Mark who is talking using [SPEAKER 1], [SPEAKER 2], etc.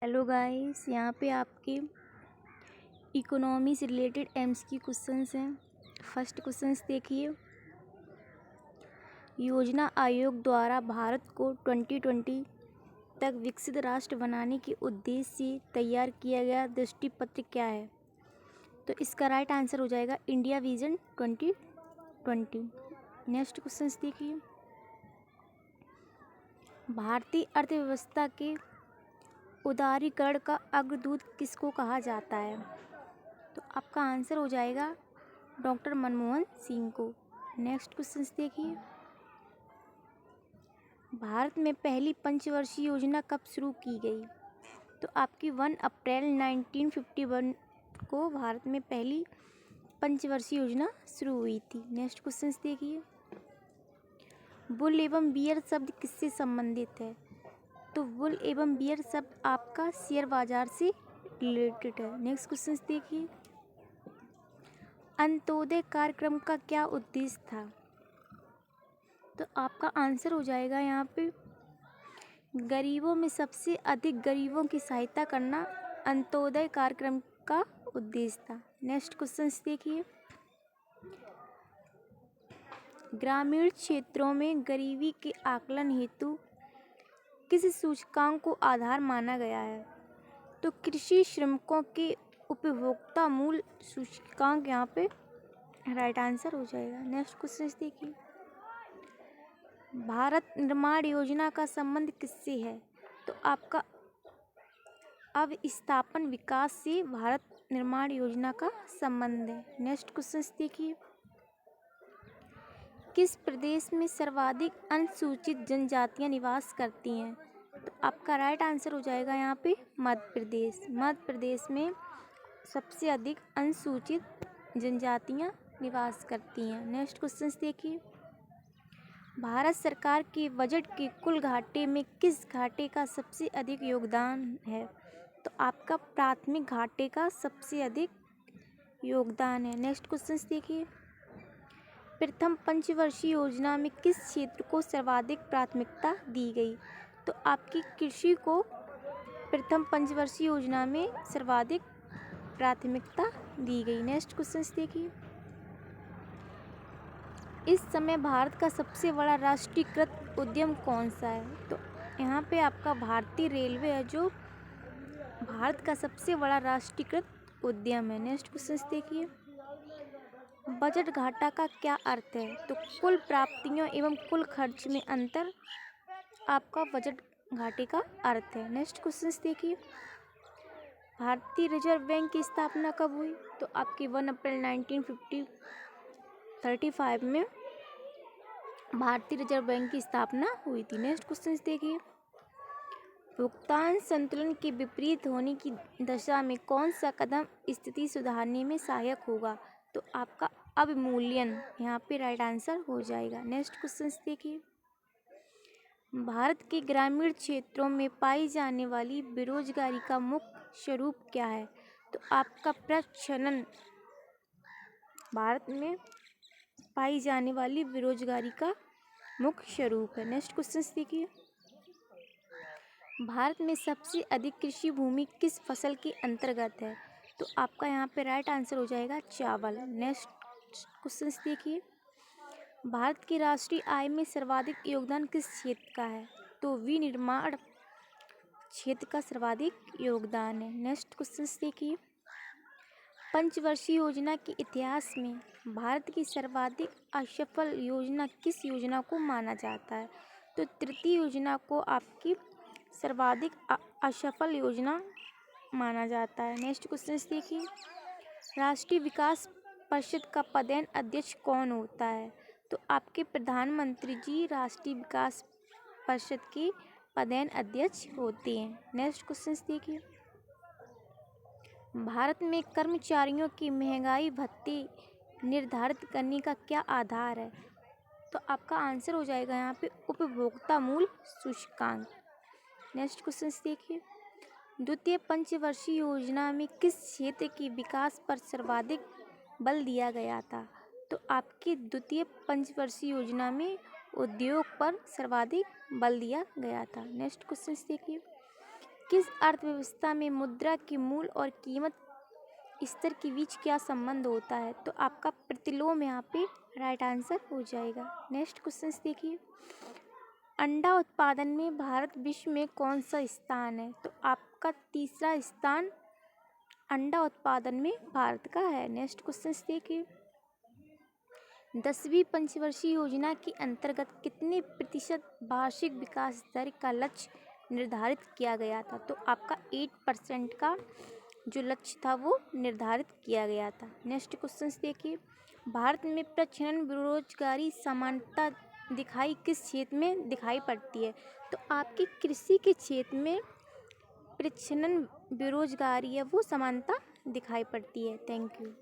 [SPEAKER 1] Hello guys, यहाँ पे आपके इकोनॉमी से रिलेटेड एमसीक्यू क्वेश्चंस हैं। फर्स्ट क्वेश्चंस देखिए। योजना आयोग द्वारा भारत को 2020 तक विकसित राष्ट्र बनाने के उद्देश्य से तैयार किया गया दृष्टिपत्र क्या है? तो इसका राइट आंसर हो जाएगा इंडिया विजन 2020। नेक्स्ट क्वेश्चंस देखिए। भारतीय अर्थव्यवस्था के उदारीकरण का अग्रदूत किसको कहा जाता है? तो आपका आंसर हो जाएगा डॉक्टर मनमोहन सिंह को। नेक्स्ट क्वेश्चन देखिए। भारत में पहली पंचवर्षीय योजना कब शुरू की गई? तो आपकी 1 अप्रैल 1951 को भारत में पहली पंचवर्षीय योजना शुरू हुई थी। नेक्स्ट क्वेश्चन देखिए। बुल एवं बियर शब्द किससे संबंधित है? तो बुल एवं बियर शब्द आपका शेयर बाजार से रिलेटेड है। नेक्स्ट क्वेश्चन देखिए। अंत्योदय कार्यक्रम का क्या उद्देश्य था? तो आपका आंसर हो जाएगा यहाँ पे गरीबों में सबसे अधिक गरीबों की सहायता करना अंत्योदय कार्यक्रम का उद्देश्य था। नेक्स्ट क्वेश्चन देखिए। ग्रामीण क्षेत्रों में गरीबी के आकलन हेतु किस सूचकांक को आधार माना गया है? तो कृषि श्रमिकों के उपभोक्ता मूल्य सूचकांक यहाँ पे राइट आंसर हो जाएगा। नेक्स्ट क्वेश्चन देखिए। भारत निर्माण योजना का संबंध किससे है? तो आपका अवस्थापन विकास से भारत निर्माण योजना का संबंध है। नेक्स्ट क्वेश्चन देखिए। किस प्रदेश में सर्वाधिक अनुसूचित जनजातियां निवास करती हैं? तो आपका राइट आंसर हो जाएगा यहाँ पे मध्य प्रदेश। मध्य प्रदेश में सबसे अधिक अनुसूचित जनजातियां निवास करती हैं। नेक्स्ट क्वेश्चन देखिए। भारत सरकार के बजट के कुल घाटे में किस घाटे का सबसे अधिक योगदान है? तो आपका प्राथमिक घाटे का सबसे अधिक योगदान है। नेक्स्ट क्वेश्चन देखिए। प्रथम पंचवर्षीय योजना में किस क्षेत्र को सर्वाधिक प्राथमिकता दी गई? तो आपकी कृषि को प्रथम पंचवर्षीय योजना में सर्वाधिक प्राथमिकता दी गई। नेक्स्ट क्वेश्चन देखिए। इस समय भारत का सबसे बड़ा राष्ट्रीयकृत उद्यम कौन सा है? तो यहाँ पे आपका भारतीय रेलवे है जो भारत का सबसे बड़ा राष्ट्रीयकृत उद्यम है। नेक्स्ट क्वेश्चन देखिए। बजट घाटा का क्या अर्थ है? तो कुल प्राप्तियों एवं कुल खर्च में अंतर आपका बजट घाटे का अर्थ है। नेक्स्ट क्वेश्चन देखिए। भारतीय रिजर्व बैंक की स्थापना कब हुई? तो आपकी 1 अप्रैल 1935 में भारतीय रिजर्व बैंक की स्थापना हुई थी। नेक्स्ट क्वेश्चन देखिए। भुगतान संतुलन के विपरीत होने की दशा में कौन सा कदम स्थिति सुधारने में सहायक होगा? तो आपका अवमूल्यन यहाँ पे राइट आंसर हो जाएगा। नेक्स्ट क्वेश्चन देखिए। भारत के ग्रामीण क्षेत्रों में पाई जाने वाली बेरोजगारी का मुख्य स्वरूप क्या है? तो आपका प्रच्छन्न भारत में पाई जाने वाली बेरोजगारी का मुख्य स्वरूप है। नेक्स्ट क्वेश्चन देखिए। भारत में सबसे अधिक कृषि भूमि किस फसल के अंतर्गत है? तो आपका यहाँ पे राइट आंसर हो जाएगा चावल। नेक्स्ट क्वेश्चन देखिए। भारत की राष्ट्रीय आय में सर्वाधिक योगदान किस क्षेत्र का है? तो विनिर्माण क्षेत्र का सर्वाधिक योगदान है। नेक्स्ट क्वेश्चन देखिए। पंचवर्षीय योजना के इतिहास में भारत की सर्वाधिक असफल योजना किस योजना को माना जाता है? तो तृतीय योजना को आपकी सर्वाधिक असफल योजना माना जाता है। नेक्स्ट क्वेश्चन देखिए। राष्ट्रीय विकास परिषद का पदेन अध्यक्ष कौन होता है? तो आपके प्रधानमंत्री जी राष्ट्रीय विकास परिषद के पदेन अध्यक्ष होते हैं। नेक्स्ट क्वेश्चन देखिए। भारत में कर्मचारियों की महंगाई भत्ते निर्धारित करने का क्या आधार है? तो आपका आंसर हो जाएगा यहाँ पे उपभोक्ता मूल्य सूचकांक। नेक्स्ट क्वेश्चन देखिए। द्वितीय पंचवर्षीय योजना में किस क्षेत्र के विकास पर सर्वाधिक बल दिया गया था? तो आपकी द्वितीय पंचवर्षीय योजना में उद्योग पर सर्वाधिक बल दिया गया था। नेक्स्ट क्वेश्चन देखिए। किस अर्थव्यवस्था में मुद्रा के मूल्य और कीमत स्तर के बीच क्या संबंध होता है? तो आपका प्रतिलोम यहाँ पे राइट आंसर हो जाएगा। नेक्स्ट क्वेश्चन देखिए, अंडा उत्पादन में भारत विश्व में कौन सा स्थान है? तो आपका तीसरा स्थान अंडा उत्पादन में भारत का है। नेक्स्ट क्वेश्चन देखिए, 10वीं पंचवर्षीय योजना के अंतर्गत कितने प्रतिशत वार्षिक विकास दर का लक्ष्य निर्धारित किया गया था? तो आपका 8% का जो लक्ष्य था वो निर्धारित किया गया था। नेक्स्ट क्वेश्चन देखिए, भारत में प्रच्छन्न बेरोजगारी सामान्यतः दिखाई किस क्षेत्र में दिखाई पड़ती है? तो आपकी कृषि के क्षेत्र में प्रच्छन्न बेरोजगारी है वो समानता दिखाई पड़ती है। Thank you.